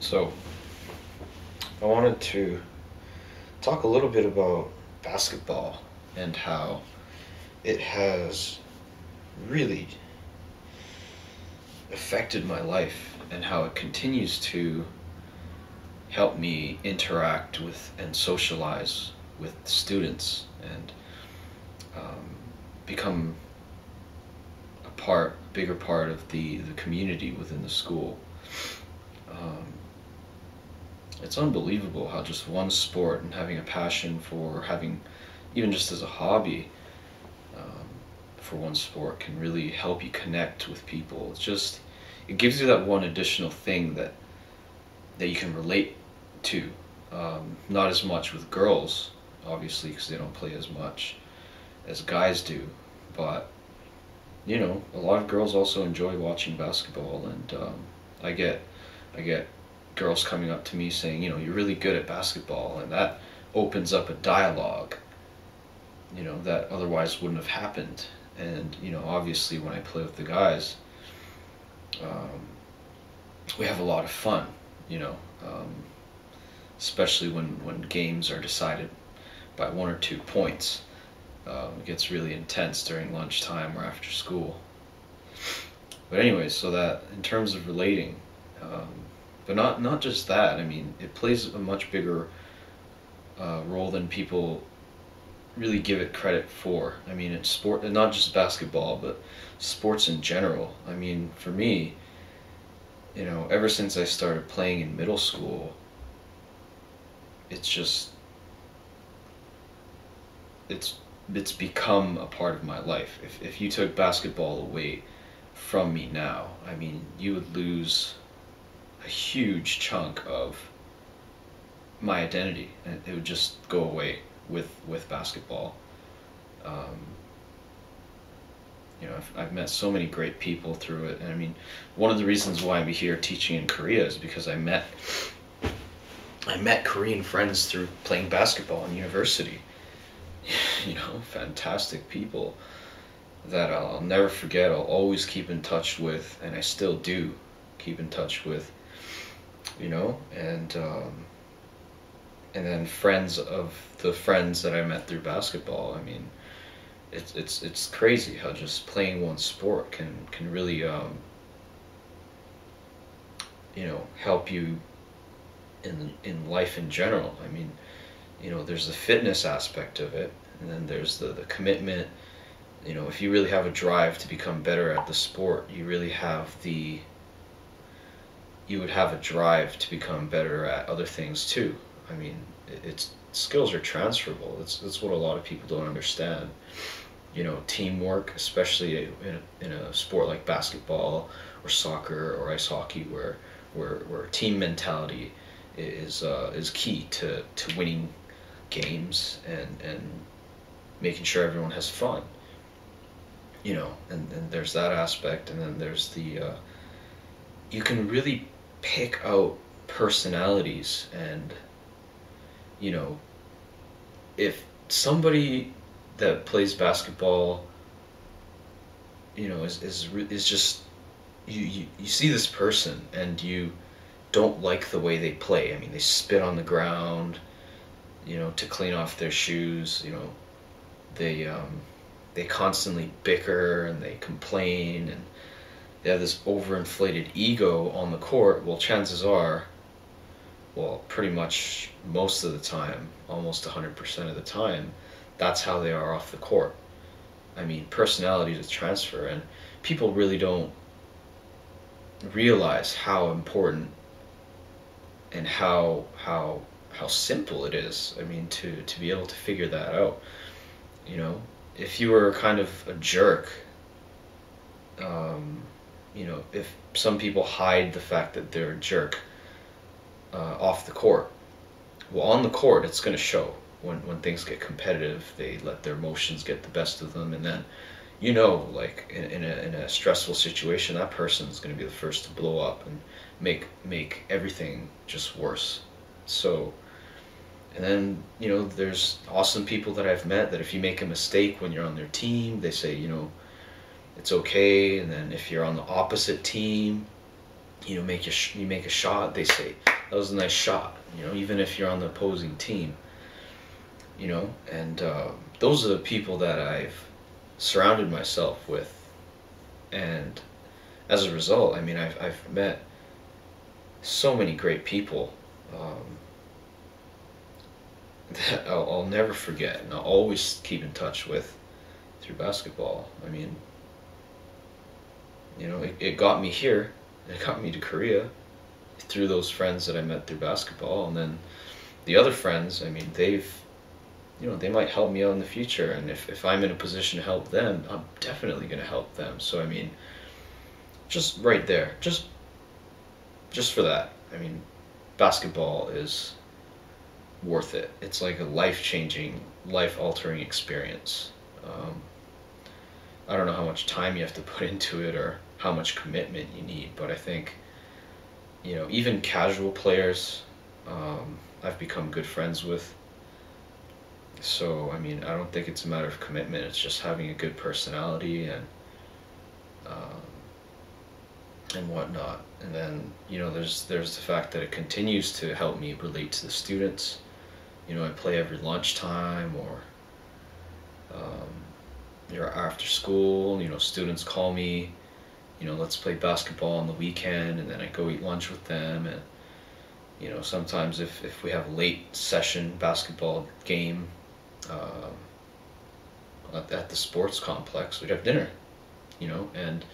So, I wanted to talk a little bit about basketball and how it has really affected my life and how it continues to help me interact with and socialize with students and um, become bigger part of the community within the school. Um, it's unbelievable how just one sport and having a passion for having, even just as a hobby, um, for one sport can really help you connect with people. It gives you that one additional thing that you can relate to. Not as much with girls, obviously, because they don't play as much as guys do, but a lot of girls also enjoy watching basketball, and I get I get girls coming up to me saying, you're really good at basketball, and that opens up a dialogue, that otherwise wouldn't have happened. And obviously, when I play with the guys, um, we have a lot of fun, you know, um, especially when games are decided by 1 or 2 points. It gets really intense during lunchtime or after school. But anyway, so that in terms of relating, but not just that. I mean, it plays a much bigger role than people really give it credit for. I mean, it's sport, and not just basketball, but sports in general. I mean, for me, ever since I started playing in middle school, it's just it's become a part of my life. If you took basketball away from me now, I mean, you would lose a huge chunk of my identity, and it would just go away with basketball. Um, I've met so many great people through it, and I mean, one of the reasons why I'm here teaching in Korea is because I met Korean friends through playing basketball in university. Fantastic people that I'll never forget. I'll always keep in touch with, and I still do keep in touch with. And then friends of the friends that I met through basketball. I mean, it's crazy how just playing one sport can really help you in life in general. I mean, there's the fitness aspect of it, and then there's the commitment. If you really have a drive to become better at the sport, you would have a drive to become better at other things too. I mean, it's skills are transferable. That's what a lot of people don't understand. Teamwork, especially in a sport like basketball or soccer or ice hockey, where team mentality is key to winning games and making sure everyone has fun. And there's that aspect, and then there's the you can really pick out personalities, and if somebody that plays basketball is just, you see this person and you don't like the way they play. I mean, they spit on the ground to clean off their shoes. They constantly bicker and they complain, and they have this overinflated ego on the court. Well, chances are, pretty much most of the time, almost 100% of the time, that's how they are off the court. I mean, personality to transfer, and people really don't realize how important and how simple it is. I mean, to be able to figure that out. If you were kind of a jerk, if some people hide the fact that they're a jerk off the court, well, on the court it's going to show. When things get competitive, they let their emotions get the best of them, and then like in a stressful situation, that person is going to be the first to blow up and make everything just worse. So, and then there's awesome people that I've met that if you make a mistake when you're on their team, they say it's okay. And then if you're on the opposite team, you make a shot, they say that was a nice shot, you know, even if you're on the opposing team, you know, and those are the people that I've surrounded myself with, and as a result, I mean, I've met so many great people that I'll never forget, and I'll always keep in touch with through basketball. I mean, you know, it got me here, it got me to Korea through those friends that I met through basketball, and then the other friends, I mean, you know, they might help me out in the future, and if I'm in a position to help them, I'm definitely going to help them. So I mean, just right there, just for that, I mean, basketball is worth it. It's like a life-changing, life-altering experience. I don't know how much time you have to put into it or how much commitment you need, but I think, you know, even casual players, I've become good friends with. So, I mean, I don't think it's a matter of commitment. It's just having a good personality and whatnot. And then, you know, there's the fact that it continues to help me relate to the students. You know, I play every lunchtime or after school. You know, students call me, you know, let's play basketball on the weekend, and then I go eat lunch with them. And, you know, sometimes if we have a late session basketball game at the sports complex, we'd have dinner, you know. And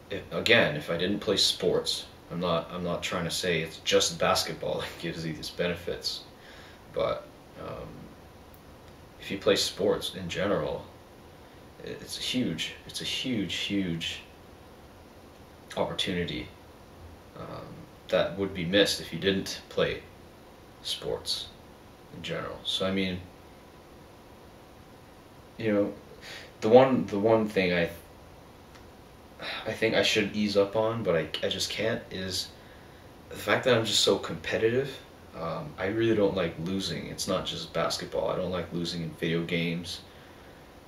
if I didn't play sports, I'm not trying to say it's just basketball that gives you these benefits, but if you play sports in general, it's a huge opportunity that would be missed if you didn't play sports in general. So I mean, you know, the one thing I think I should ease up on, but I just can't, is the fact that I'm just so competitive. I really don't like losing. It's not just basketball. I don't like losing in video games.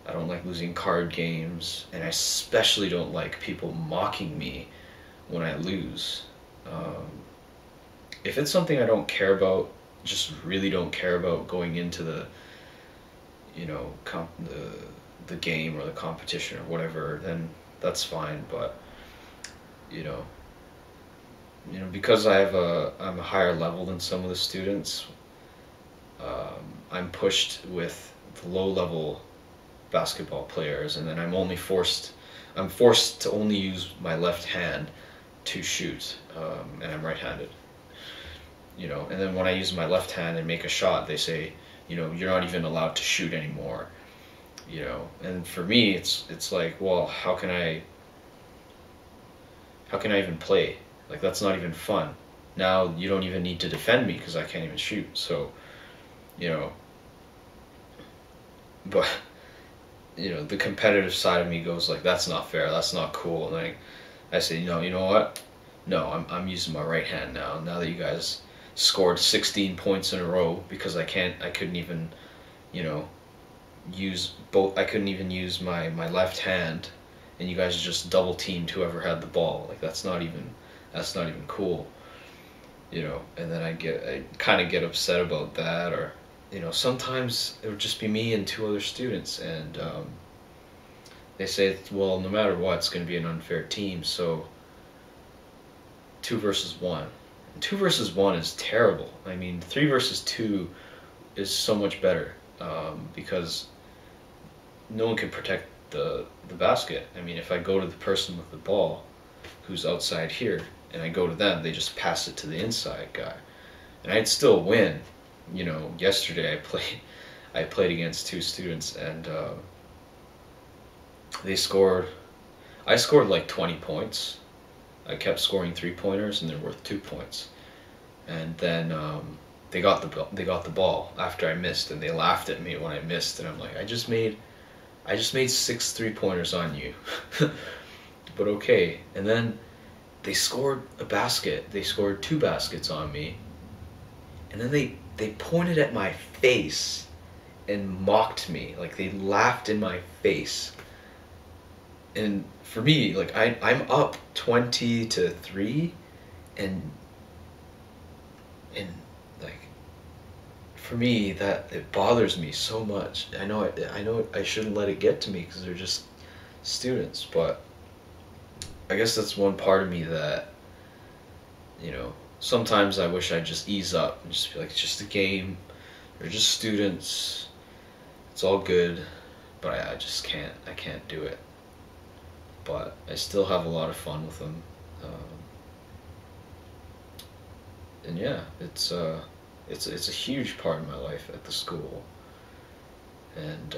I don't like losing card games, and I especially don't like people mocking me when I lose. If it's something I don't care about, just really don't care about going into the, you know, the game or the competition or whatever, then that's fine. But you know, because I'm a higher level than some of the students, I'm pushed with the low level basketball players, and then I'm forced to only use my left hand to shoot, and I'm right-handed. You know, and then when I use my left hand and make a shot, they say, you know, you're not even allowed to shoot anymore. You know, and for me, it's like, well, how can I even play? Like, that's not even fun. Now you don't even need to defend me because I can't even shoot. So, you know, but you know, the competitive side of me goes like, that's not fair, that's not cool. And I say, no, you know what? No, I'm using my right hand now. Now that you guys scored 16 points in a row because I couldn't even, you know, I couldn't even use my left hand, and you guys just double teamed whoever had the ball. Like, that's not even cool. You know, and then I kind of get upset about that, or, you know, sometimes it would just be me and two other students, and they say, well, no matter what, it's going to be an unfair team, so 2 versus 1. And 2 versus 1 is terrible. I mean, 3 versus 2 is so much better, because no one can protect the basket. I mean, if I go to the person with the ball who's outside here, and I go to them, they just pass it to the inside guy, and I'd still win. You know, yesterday I played against 2 students, and I scored like 20 points. I kept scoring 3-pointers, and they're worth 2 points. And then they got the ball after I missed, and they laughed at me when I missed, and I'm like, I just made 6 3-pointers on you. But okay. And then they scored a basket. They scored 2 baskets on me. And then they pointed at my face and mocked me. Like, they laughed in my face. And for me, like, I'm up 20-3, and And like for me, that it bothers me so much. I know I shouldn't let it get to me because they're just students, but I guess that's one part of me that, you know, sometimes I wish I'd just ease up and just be like, it's just a game. They're just students. It's all good, but I just can't. I can't do it. But I still have a lot of fun with them. And yeah, it's a huge part of my life at the school. And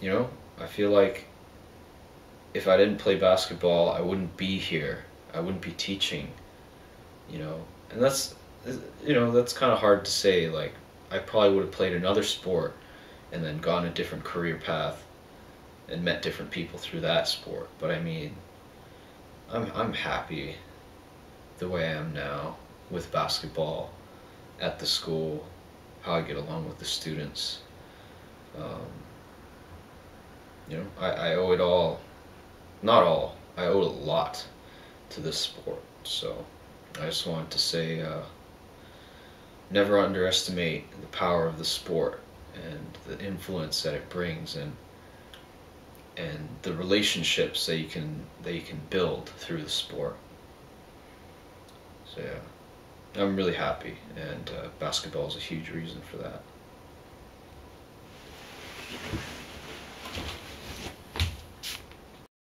you know, I feel like if I didn't play basketball, I wouldn't be here. I wouldn't be teaching. You know, and that's kind of hard to say. Like, I probably would have played another sport and then gone a different career path and met different people through that sport. But I mean, I'm happy the way I am now with basketball at the school, how I get along with the students. Um, you know, I owe it all, not all, I owe a lot to this sport. So I just wanted to say, never underestimate the power of the sport and the influence that it brings, and the relationships that you can build through the sport. So yeah, I'm really happy, and basketball is a huge reason for that.